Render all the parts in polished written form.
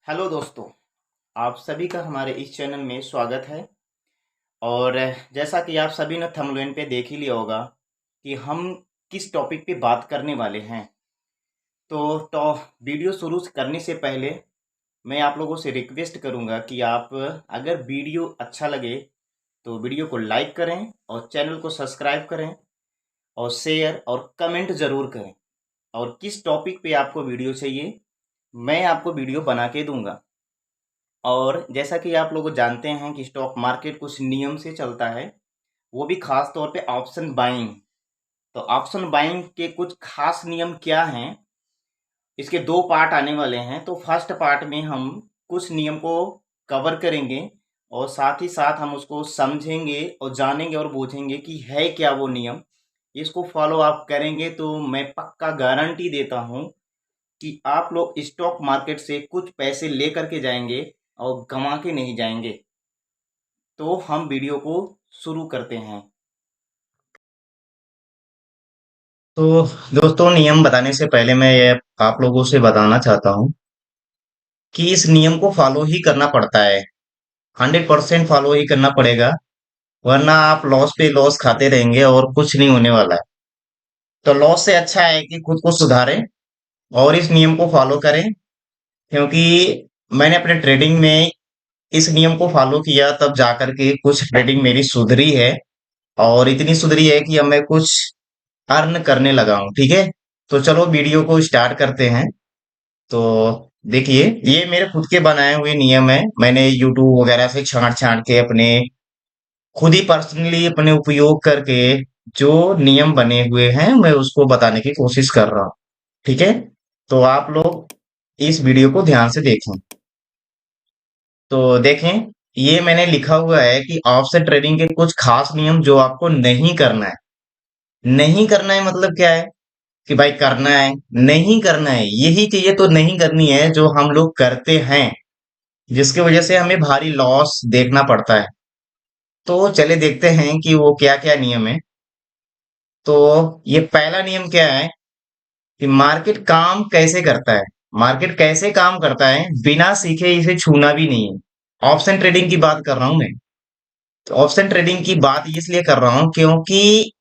Hello दोस्तों, आप सभी का हमारे इस चैनल में स्वागत है। और जैसा कि आप सभी ने थंबनेल पे देख ही लिया होगा कि हम किस टॉपिक पे बात करने वाले हैं। तो वीडियो शुरू करने से पहले मैं आप लोगों से रिक्वेस्ट करूंगा कि आप अगर वीडियो अच्छा लगे तो वीडियो को लाइक करें और चैनल को सब्सक्राइब करें और शेयर और कमेंट ज़रूर करें। और किस टॉपिक पे आपको वीडियो चाहिए, मैं आपको वीडियो बना के दूंगा। और जैसा कि आप लोग जानते हैं कि स्टॉक मार्केट कुछ नियम से चलता है, वो भी खास तौर पे ऑप्शन बाइंग। तो ऑप्शन बाइंग के कुछ खास नियम क्या हैं, इसके दो पार्ट आने वाले हैं। तो फर्स्ट पार्ट में हम कुछ नियम को कवर करेंगे और साथ ही साथ हम उसको समझेंगे और जानेंगे और बूझेंगे कि है क्या वो नियम। इसको फॉलो आप करेंगे तो मैं पक्का गारंटी देता हूँ कि आप लोग स्टॉक मार्केट से कुछ पैसे लेकर के जाएंगे और गंवा के नहीं जाएंगे। तो हम वीडियो को शुरू करते हैं। तो दोस्तों, नियम बताने से पहले मैं ये आप लोगों से बताना चाहता हूँ कि इस नियम को फॉलो ही करना पड़ता है। 100% फॉलो ही करना पड़ेगा, वरना आप लॉस पे लॉस खाते रहेंगे और कुछ नहीं होने वाला है। तो लॉस से अच्छा है कि खुद को सुधारें और इस नियम को फॉलो करें। क्योंकि मैंने अपने ट्रेडिंग में इस नियम को फॉलो किया, तब जाकर के कुछ ट्रेडिंग मेरी सुधरी है। और इतनी सुधरी है कि अब मैं कुछ अर्न करने लगा हूँ। ठीक है, तो चलो वीडियो को स्टार्ट करते हैं। तो देखिए, ये मेरे खुद के बनाए हुए नियम है। मैंने यूट्यूब वगैरह से छांट छांट के अपने खुद ही पर्सनली अपने उपयोग करके जो नियम बने हुए हैं, मैं उसको बताने की कोशिश कर रहा हूँ। ठीक है, तो आप लोग इस वीडियो को ध्यान से देखें। तो देखें, ये मैंने लिखा हुआ है कि ऑप्शन ट्रेडिंग के कुछ खास नियम जो आपको नहीं करना है। नहीं करना है मतलब क्या है कि भाई करना है, नहीं करना है, यही चीजें तो नहीं करनी है जो हम लोग करते हैं, जिसकी वजह से हमें भारी लॉस देखना पड़ता है। तो चले देखते हैं कि वो क्या क्या नियम है। तो ये पहला नियम क्या है कि मार्केट काम कैसे करता है। मार्केट कैसे काम करता है, बिना सीखे इसे छूना भी नहीं है। ऑप्शन ट्रेडिंग की बात कर रहा हूं मैं। तो ऑप्शन ट्रेडिंग की बात इसलिए कर रहा हूं क्योंकि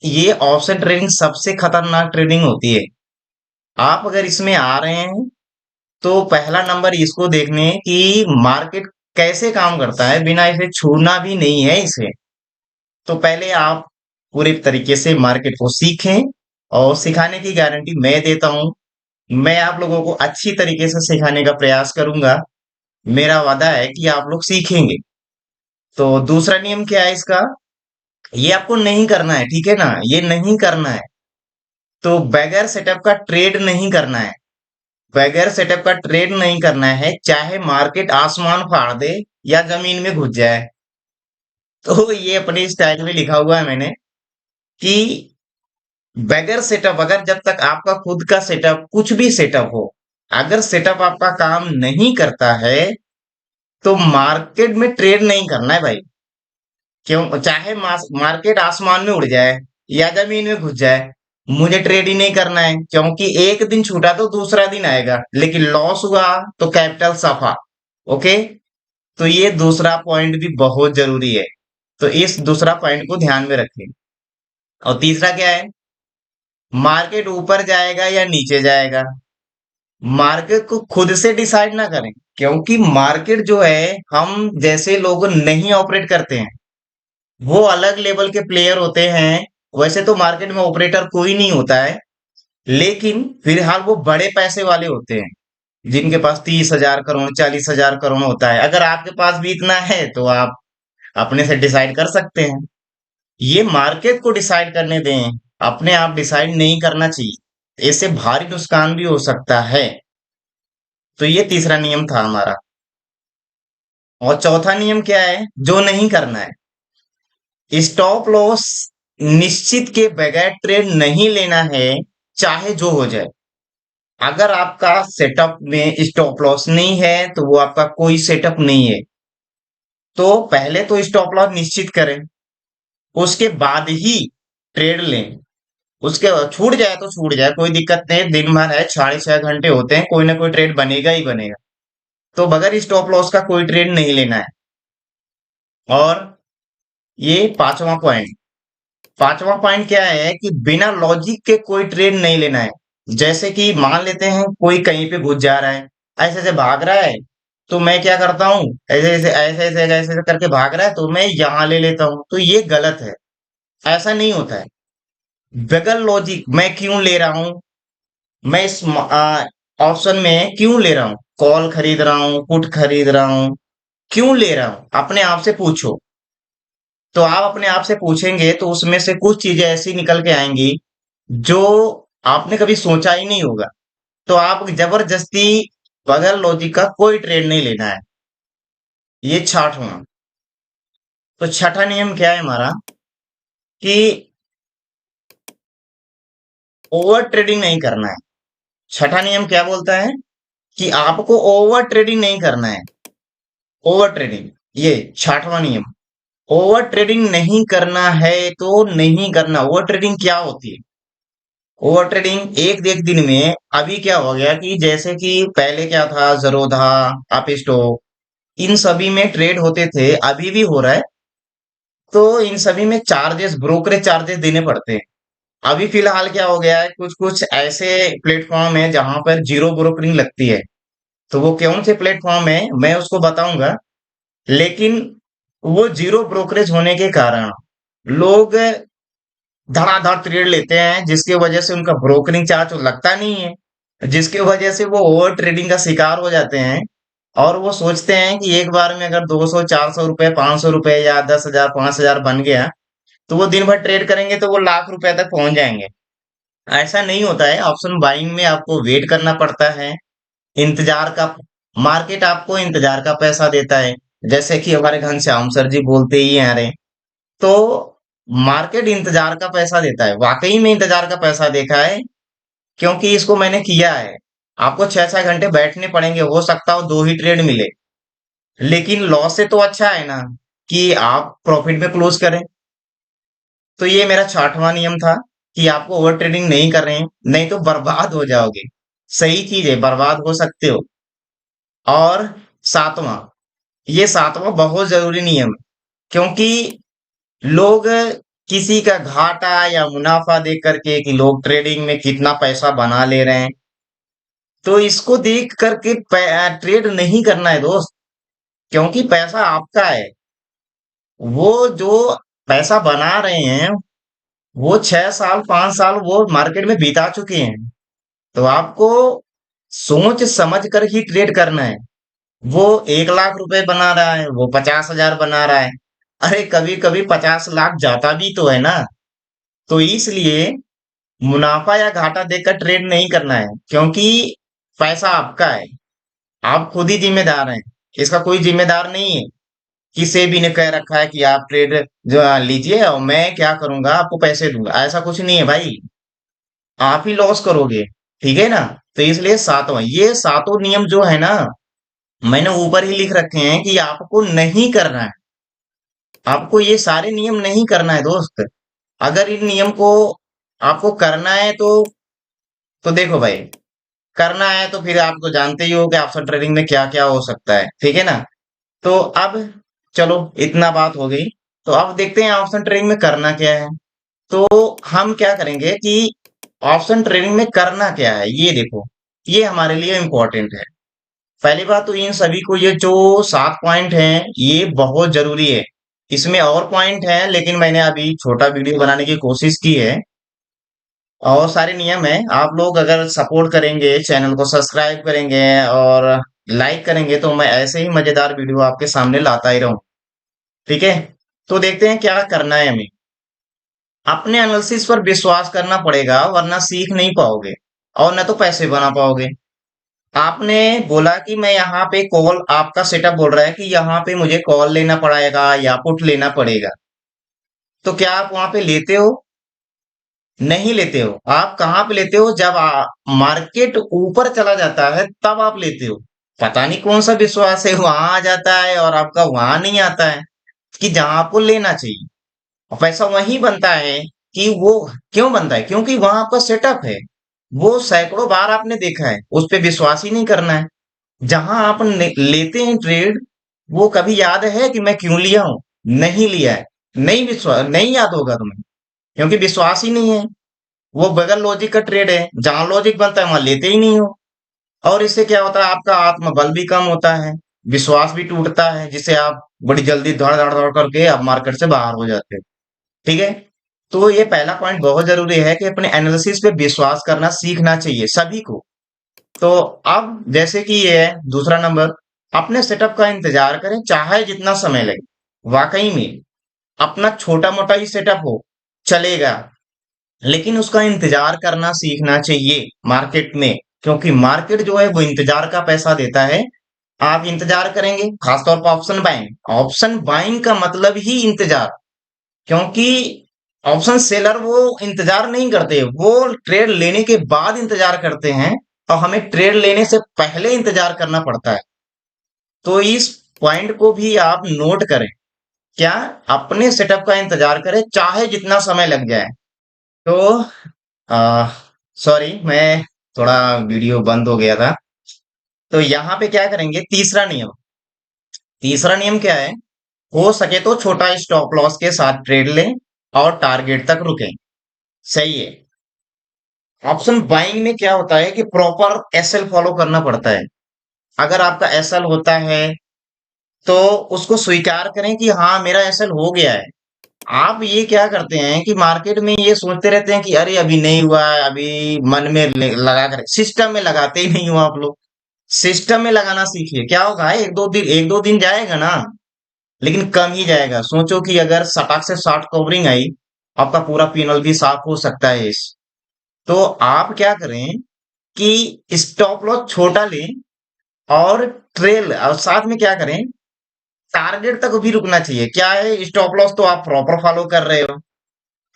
ये ऑप्शन ट्रेडिंग सबसे खतरनाक ट्रेडिंग होती है। आप अगर इसमें आ रहे हैं तो पहला नंबर इसको देखने कि मार्केट कैसे काम करता है, बिना इसे छूना भी नहीं है इसे। तो पहले आप पूरे तरीके से मार्केट को सीखें और सिखाने की गारंटी मैं देता हूं। मैं आप लोगों को अच्छी तरीके से सिखाने का प्रयास करूंगा। मेरा वादा है कि आप लोग सीखेंगे। तो दूसरा नियम क्या है इसका, ये आपको नहीं करना है, ठीक है ना, ये नहीं करना है। तो बगैर सेटअप का ट्रेड नहीं करना है। बगैर सेटअप का ट्रेड नहीं करना है, चाहे मार्केट आसमान फाड़ दे या जमीन में घुस जाए। तो ये अपने स्टाइल में लिखा हुआ है मैंने कि बगैर सेटअप, अगर जब तक आपका खुद का सेटअप, कुछ भी सेटअप हो, अगर सेटअप आपका काम नहीं करता है तो मार्केट में ट्रेड नहीं करना है भाई। क्यों, चाहे मार्केट आसमान में उड़ जाए या जमीन में घुस जाए, मुझे ट्रेड ही नहीं करना है। क्योंकि एक दिन छूटा तो दूसरा दिन आएगा, लेकिन लॉस हुआ तो कैपिटल सफा। ओके, तो ये दूसरा पॉइंट भी बहुत जरूरी है। तो इस दूसरा पॉइंट को ध्यान में रखें। और तीसरा क्या है, मार्केट ऊपर जाएगा या नीचे जाएगा, मार्केट को खुद से डिसाइड ना करें। क्योंकि मार्केट जो है, हम जैसे लोग नहीं ऑपरेट करते हैं, वो अलग लेवल के प्लेयर होते हैं। वैसे तो मार्केट में ऑपरेटर कोई नहीं होता है, लेकिन फिलहाल वो बड़े पैसे वाले होते हैं, जिनके पास 30,000 करोड़ 40,000 करोड़ होता है। अगर आपके पास भी इतना है तो आप अपने से डिसाइड कर सकते हैं। ये मार्केट को डिसाइड करने दें, अपने आप डिसाइड नहीं करना चाहिए, इससे भारी नुकसान भी हो सकता है। तो ये तीसरा नियम था हमारा। और चौथा नियम क्या है जो नहीं करना है, स्टॉप लॉस निश्चित के बगैर ट्रेड नहीं लेना है, चाहे जो हो जाए। अगर आपका सेटअप में स्टॉप लॉस नहीं है तो वो आपका कोई सेटअप नहीं है। तो पहले तो स्टॉप लॉस निश्चित करें, उसके बाद ही ट्रेड लें। उसके छूट जाए तो छूट जाए, कोई दिक्कत नहीं। दिन भर है, 6.5 घंटे होते हैं, कोई ना कोई ट्रेड बनेगा ही बनेगा। तो बगैर स्टॉप लॉस का कोई ट्रेड नहीं लेना है। और ये पांचवा पॉइंट क्या है कि बिना लॉजिक के कोई ट्रेड नहीं लेना है। जैसे कि मान लेते हैं कोई कहीं पे घुस जा रहा है, ऐसे ऐसे भाग रहा है, तो मैं क्या करता हूँ, ऐसे ऐसे करके भाग रहा है तो मैं यहाँ ले लेता हूँ, तो ये गलत है। ऐसा नहीं होता है। बगैर लॉजिक मैं क्यों ले रहा हूँ, मैं इस ऑप्शन में क्यों ले रहा हूँ, कॉल खरीद रहा हूँ, पुट खरीद रहा हूँ, क्यों ले रहा हूँ, अपने आप से पूछो। तो आप अपने आप से पूछेंगे तो उसमें से कुछ चीजें ऐसी निकल के आएंगी जो आपने कभी सोचा ही नहीं होगा। तो आप जबरदस्ती बगैर लॉजिक का कोई ट्रेड नहीं लेना है। ये छठवां। तो छठा नियम क्या है हमारा कि ओवर ट्रेडिंग नहीं करना है। छठा नियम क्या बोलता है कि आपको ओवर ट्रेडिंग नहीं करना है। ओवर ट्रेडिंग, ये छठवां नियम। ओवर ट्रेडिंग नहीं करना है तो नहीं करना। ओवर ट्रेडिंग क्या होती है? ओवर ट्रेडिंग एक एक दिन में अभी क्या हो गया कि जैसे कि पहले क्या था, जरोधा, आप स्टॉक, इन सभी में ट्रेड होते थे, अभी भी हो रहा है। तो इन सभी में चार्जेस, ब्रोकरेज चार्जेस देने पड़ते हैं। अभी फिलहाल क्या हो गया है, कुछ कुछ ऐसे प्लेटफॉर्म है जहां पर जीरो ब्रोकरिंग लगती है। तो वो कौन से प्लेटफॉर्म है मैं उसको बताऊंगा। लेकिन वो जीरो ब्रोकरेज होने के कारण लोग धड़ाधड़ ट्रेड लेते हैं, जिसकी वजह से उनका ब्रोकरिंग चार्ज लगता नहीं है, जिसकी वजह से वो ओवर ट्रेडिंग का शिकार हो जाते हैं। और वो सोचते हैं कि एक बार में अगर 200 400 रुपए, 500 रुपए या 10,000 5,000 बन गया तो वो दिन भर ट्रेड करेंगे तो वो लाख रुपए तक पहुंच जाएंगे। ऐसा नहीं होता है। ऑप्शन बाइंग में आपको वेट करना पड़ता है, इंतजार का। मार्केट आपको इंतजार का पैसा देता है। जैसे कि हमारे घनश्याम सर जी बोलते ही आ रहे, तो मार्केट इंतजार का पैसा देता है। वाकई में इंतजार का पैसा देखा है, क्योंकि इसको मैंने किया है। आपको 6-6 घंटे बैठने पड़ेंगे, हो सकता हो दो ही ट्रेड मिले, लेकिन लॉस से तो अच्छा है ना कि आप प्रॉफिट में क्लोज करें। तो ये मेरा छठवां नियम था कि आपको ओवर ट्रेडिंग नहीं कर रहे हैं, नहीं तो बर्बाद हो जाओगे। सही चीज है, बर्बाद हो सकते हो। और सातवां, ये सातवां बहुत जरूरी नियम है, क्योंकि लोग किसी का घाटा या मुनाफा देख करके कि लोग ट्रेडिंग में कितना पैसा बना ले रहे हैं, तो इसको देख करके ट्रेड नहीं करना है दोस्त। क्योंकि पैसा आपका है। वो जो पैसा बना रहे हैं, वो 6 साल 5 साल वो मार्केट में बिता चुके हैं। तो आपको सोच समझ कर ही ट्रेड करना है। वो 1 लाख रुपए बना रहा है, वो 50,000 बना रहा है, अरे कभी कभी 50 लाख जाता भी तो है ना। तो इसलिए मुनाफा या घाटा देखकर ट्रेड नहीं करना है, क्योंकि पैसा आपका है। आप खुद ही जिम्मेदार हैं, इसका कोई जिम्मेदार नहीं है। किसी भी ने कह रखा है कि आप ट्रेड जो लीजिए और मैं क्या करूंगा, आपको पैसे दूंगा, ऐसा कुछ नहीं है भाई। आप ही लॉस करोगे। ठीक है ना। तो इसलिए सातवां, ये सातों नियम जो है ना, मैंने ऊपर ही लिख रखे हैं कि आपको नहीं करना है। आपको ये सारे नियम नहीं करना है दोस्त। अगर इन नियम को आपको करना है तो देखो भाई, करना है तो फिर आप तो जानते ही हो कि ऑप्शन ट्रेडिंग में क्या क्या हो सकता है। ठीक है ना। तो अब चलो, इतना बात हो गई। तो अब देखते हैं ऑप्शन ट्रेडिंग में करना क्या है। तो हम क्या करेंगे कि ऑप्शन ट्रेडिंग में करना क्या है, ये देखो, ये हमारे लिए इंपॉर्टेंट है। पहली बात तो इन सभी को, ये जो 7 पॉइंट हैं ये बहुत जरूरी है। इसमें और पॉइंट हैं, लेकिन मैंने अभी छोटा वीडियो बनाने की कोशिश की है। और सारे नियम है, आप लोग अगर सपोर्ट करेंगे, चैनल को सब्सक्राइब करेंगे और लाइक करेंगे तो मैं ऐसे ही मजेदार वीडियो आपके सामने लाता ही रहूं। ठीक है। तो देखते हैं क्या करना है हमें। अपने एनालिसिस पर विश्वास करना पड़ेगा, वरना सीख नहीं पाओगे और न तो पैसे बना पाओगे। आपने बोला कि मैं यहाँ पे कॉल, आपका सेटअप बोल रहा है कि यहाँ पे मुझे कॉल लेना पड़ेगा या पुट लेना पड़ेगा। तो क्या आप वहां पे लेते हो? नहीं लेते हो। आप कहाँ पे लेते हो? जब मार्केट ऊपर चला जाता है तब आप लेते हो। पता नहीं कौन सा विश्वास है, वहां आ जाता है और आपका वहां नहीं आता है कि जहां आपको लेना चाहिए। और पैसा वहीं बनता है कि वो क्यों बनता है, क्योंकि वहां आपका सेटअप है। वो सैकड़ों बार आपने देखा है, उस पे विश्वास ही नहीं करना है। जहां आप लेते हैं ट्रेड, वो कभी याद है कि मैं क्यों लिया हूं? नहीं लिया है। नहीं विश्वास, नहीं याद होगा तुम्हें, क्योंकि विश्वास ही नहीं है। वो बगैर लॉजिक का ट्रेड है, जहां लॉजिक बनता है वहां लेते ही नहीं हो। और इससे क्या होता है, आपका आत्मबल भी कम होता है, विश्वास भी टूटता है, जिससे आप बड़ी जल्दी दौड़ दौड़ दौड़ करके आप मार्केट से बाहर हो जाते हो। ठीक है। तो ये पहला पॉइंट बहुत जरूरी है कि अपने एनालिसिस पे विश्वास करना सीखना चाहिए सभी को। तो अब जैसे कि ये है दूसरा नंबर, अपने सेटअप का इंतजार करें चाहे जितना समय लगे। वाकई में अपना छोटा मोटा ही सेटअप हो, चलेगा, लेकिन उसका इंतजार करना सीखना चाहिए मार्केट में। क्योंकि मार्केट जो है वो इंतजार का पैसा देता है। आप इंतजार करेंगे, खासतौर पर ऑप्शन बाइंग। ऑप्शन बाइंग का मतलब ही इंतजार। क्योंकि ऑप्शन सेलर वो इंतजार नहीं करते, वो ट्रेड लेने के बाद इंतजार करते हैं, और हमें ट्रेड लेने से पहले इंतजार करना पड़ता है। तो इस पॉइंट को भी आप नोट करें। क्या? अपने सेटअप का इंतजार करें चाहे जितना समय लग जाए। तो आ, सॉरी, मैं थोड़ा वीडियो बंद हो गया था। तो यहाँ पे क्या करेंगे, तीसरा नियम। तीसरा नियम क्या है? हो सके तो छोटा स्टॉप लॉस के साथ ट्रेड लें और टारगेट तक रुकें। सही है। ऑप्शन बाइंग में क्या होता है कि प्रॉपर एसएल फॉलो करना पड़ता है। अगर आपका एसएल होता है तो उसको स्वीकार करें कि हाँ मेरा एसएल हो गया है। आप ये क्या करते हैं कि मार्केट में ये सोचते रहते हैं कि अरे अभी नहीं हुआ है, अभी मन में लगा कर सिस्टम में लगाते ही नहीं हो आप लोग। सिस्टम में लगाना सीखिए, क्या होगा, एक दो दिन जाएगा ना, लेकिन कम ही जाएगा। सोचो कि अगर सटाक से 60 कवरिंग आई, आपका पूरा पीएनएल भी साफ हो सकता है इस। तो आप क्या करें कि स्टॉप लॉस छोटा लें, और ट्रेल, और साथ में क्या करें, टारगेट तक भी रुकना चाहिए। क्या है, स्टॉप लॉस तो आप प्रॉपर फॉलो कर रहे हो।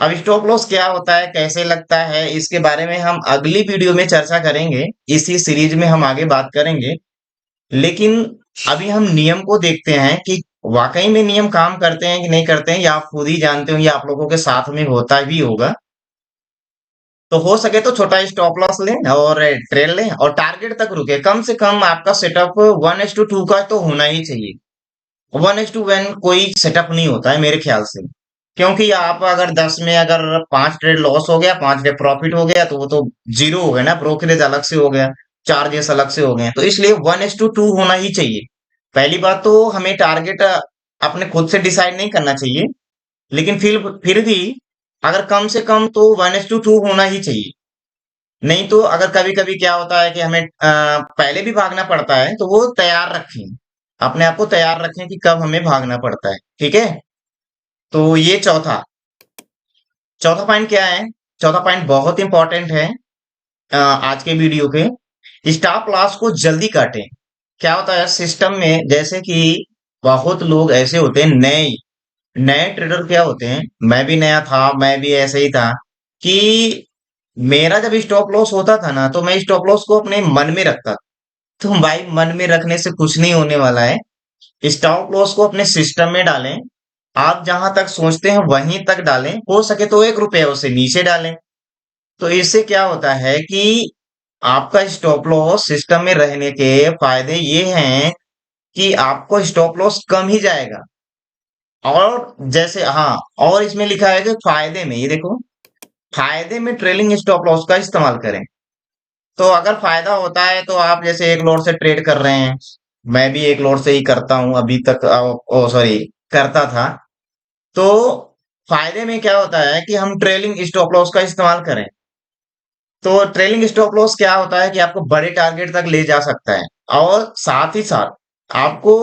अब स्टॉप लॉस क्या होता है, कैसे लगता है, इसके बारे में हम अगली वीडियो में चर्चा करेंगे। इसी सीरीज में हम आगे बात करेंगे। लेकिन अभी हम नियम को देखते हैं कि वाकई में नियम काम करते हैं कि नहीं करते हैं, या आप खुद ही जानते हो, या आप लोगों के साथ में होता भी होगा। तो हो सके तो छोटा स्टॉप लॉस लें और ट्रेल लें, और टारगेट तक रुके। कम से कम आपका सेटअप 1:2 का तो होना ही चाहिए। 1:1 कोई सेटअप नहीं होता है मेरे ख्याल से। क्योंकि आप अगर 10 में अगर 5 ट्रेड लॉस हो गया, 5 ट्रेड प्रॉफिट हो गया, तो वो तो जीरो हो गया ना, ब्रोकरेज अलग से हो गया, चार्जेस अलग से हो गए। तो इसलिए 1:2 होना ही चाहिए। पहली बात तो हमें टारगेट अपने खुद से डिसाइड नहीं करना चाहिए, लेकिन फिर भी अगर कम से कम तो 1:2 होना ही चाहिए। नहीं तो अगर कभी कभी क्या होता है कि हमें पहले भी भागना पड़ता है, तो वो तैयार रखें, अपने आप को तैयार रखें कि कब हमें भागना पड़ता है। ठीक है। तो ये चौथा चौथा पॉइंट क्या है? चौथा पॉइंट बहुत इंपॉर्टेंट है आज के वीडियो के। स्टॉप लॉस को जल्दी काटें। क्या होता है सिस्टम में, जैसे कि बहुत लोग ऐसे होते हैं, नए नए ट्रेडर क्या होते हैं, मैं भी नया था, मैं भी ऐसे ही था, कि मेरा जब स्टॉप लॉस होता था ना, तो मैं स्टॉप लॉस को अपने मन में रखता। तो भाई मन में रखने से कुछ नहीं होने वाला है। स्टॉप लॉस को अपने सिस्टम में डालें। आप जहां तक सोचते हैं वहीं तक डालें, हो सके तो 1 रुपया उसे नीचे डालें। तो इससे क्या होता है कि आपका स्टॉप लॉस सिस्टम में रहने के फायदे ये हैं कि आपको स्टॉप लॉस कम ही जाएगा। और जैसे, हाँ, और इसमें लिखा है कि फायदे में, ये देखो, फायदे में ट्रेलिंग स्टॉप लॉस का इस्तेमाल करें। तो अगर फायदा होता है तो आप जैसे एक लोड से ट्रेड कर रहे हैं, मैं भी एक लोड से ही करता हूं अभी तक, ओ सॉरी, करता था। तो फायदे में क्या होता है कि हम ट्रेलिंग स्टॉप लॉस का इस्तेमाल करें। तो ट्रेलिंग स्टॉप लॉस क्या होता है कि आपको बड़े टारगेट तक ले जा सकता है, और साथ ही साथ आपको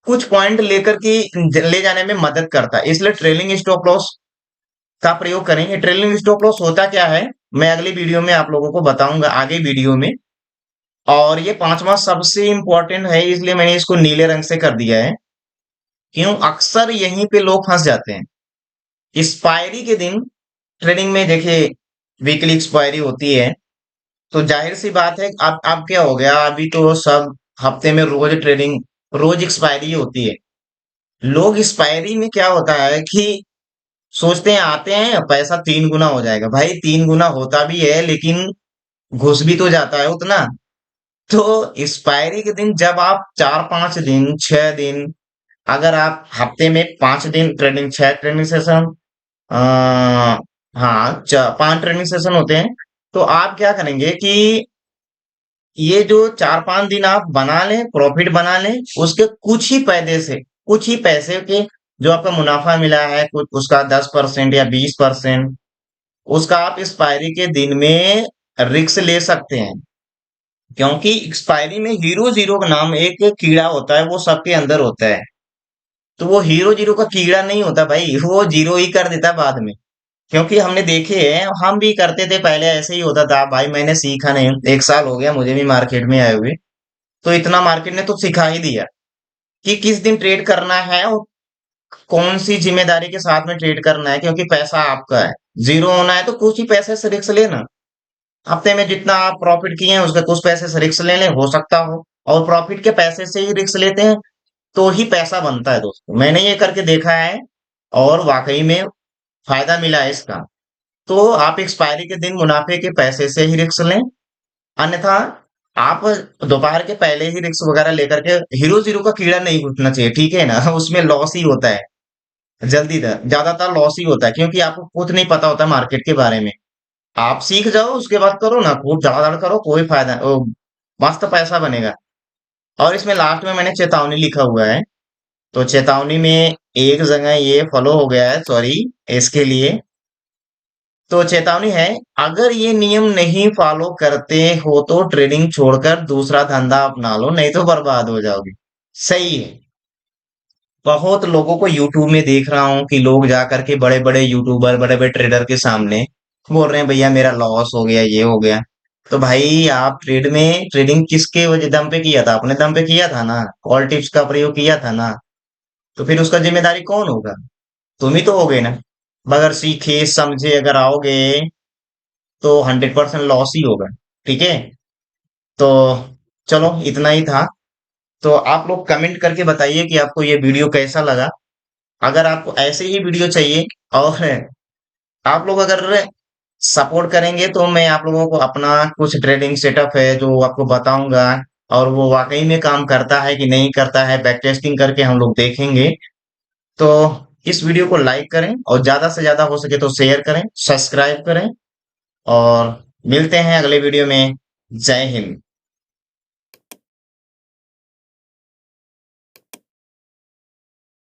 कुछ पॉइंट लेकर की ले जाने में मदद करता है। इसलिए ट्रेलिंग स्टॉप लॉस का प्रयोग करेंगे। ट्रेलिंग स्टॉप लॉस होता क्या है, मैं अगली वीडियो में आप लोगों को बताऊंगा, आगे वीडियो में। और ये पांचवा सबसे इंपॉर्टेंट है, इसलिए मैंने इसको नीले रंग से कर दिया है। क्यों? अक्सर यहीं पे लोग फंस जाते हैं। एक्सपायरी के दिन ट्रेडिंग में देखिए, वीकली एक्सपायरी होती है। तो जाहिर सी बात है, अब क्या हो गया, अभी तो सब हफ्ते में रोज ट्रेडिंग, रोज एक्सपायरी होती है। लोग एक्सपायरी में क्या होता है कि सोचते हैं आते हैं पैसा 3 गुना हो जाएगा। भाई 3 गुना होता भी है, लेकिन घुस भी तो जाता है उतना। तो एक्सपायरी के दिन जब आप 4-5 दिन 6 दिन, अगर आप हफ्ते में 5 दिन ट्रेडिंग, 6 ट्रेनिंग सेशन, हाँ 5 ट्रेनिंग सेशन होते हैं, तो आप क्या करेंगे कि ये जो 4-5 दिन आप बना लें, प्रॉफिट बना लें, उसके कुछ ही पैसे के जो आपका मुनाफा मिला है, कुछ उसका 10% या 20%, उसका आप एक्सपायरी के दिन में रिस्क ले सकते हैं। क्योंकि एक्सपायरी में हीरो जीरो का नाम एक कीड़ा होता है, वो सबके अंदर होता है। तो वो हीरो जीरो का कीड़ा नहीं होता भाई, वो जीरो ही कर देता है बाद में। क्योंकि हमने देखे हैं, हम भी करते थे पहले, ऐसे ही होता था भाई। मैंने सीखा नहीं, 1 साल हो गया मुझे भी मार्केट में आए हुए। तो इतना मार्केट ने तो सिखा ही दिया कि किस दिन ट्रेड करना है और कौन सी जिम्मेदारी के साथ में ट्रेड करना है, क्योंकि पैसा आपका है। जीरो होना है तो कुछ ही पैसे से रिस्क लेना। हफ्ते में जितना आप प्रॉफिट किए हैं उसके कुछ पैसे से रिस्क ले लें, हो सकता हो। और प्रॉफिट के पैसे से ही रिस्क लेते हैं तो ही पैसा बनता है दोस्तों। मैंने ये करके देखा है और वाकई में फायदा मिला है इसका। तो आप एक्सपायरी के दिन मुनाफे के पैसे से ही रिस्क लें, अन्यथा आप दोपहर के पहले ही रिस्क वगैरह लेकर के, हीरो जीरो का कीड़ा नहीं घुटना चाहिए, ठीक है ना। उसमें लॉस ही होता है, ज्यादातर लॉस ही होता है, क्योंकि आपको खुद नहीं पता होता मार्केट के बारे में। आप सीख जाओ उसके बाद करो ना, खूब धड़ाधड़ करो, कोई फायदा मस्त पैसा बनेगा। और इसमें लास्ट में मैंने चेतावनी लिखा हुआ है, तो चेतावनी में एक जगह ये फॉलो हो गया है, सॉरी इसके लिए। तो चेतावनी है, अगर ये नियम नहीं फॉलो करते हो तो ट्रेडिंग छोड़कर दूसरा धंधा अपना लो, नहीं तो बर्बाद हो जाओगे। सही है। बहुत लोगों को यूट्यूब में देख रहा हूँ कि लोग जा करके बड़े बड़े यूट्यूबर, बड़े बड़े ट्रेडर के सामने बोल रहे हैं भैया मेरा लॉस हो गया, ये हो गया। तो भाई आप ट्रेडिंग किसके वजह दम पे किया था? अपने दम पे किया था ना, कॉल टिप्स का प्रयोग किया था ना। तो फिर उसका जिम्मेदारी कौन होगा? तुम ही तो होगे ना। मगर सीखे समझे अगर आओगे तो 100% लॉस ही होगा। ठीक है। तो चलो इतना ही था। तो आप लोग कमेंट करके बताइए कि आपको ये वीडियो कैसा लगा। अगर आपको ऐसे ही वीडियो चाहिए और आप लोग अगर सपोर्ट करेंगे तो मैं आप लोगों को अपना कुछ ट्रेडिंग सेटअप है जो आपको बताऊंगा, और वो वाकई में काम करता है कि नहीं करता है, बैक टेस्टिंग करके हम लोग देखेंगे। तो इस वीडियो को लाइक करें और ज्यादा से ज्यादा हो सके तो शेयर करें, सब्सक्राइब करें, और मिलते हैं अगले वीडियो में। जय हिंद।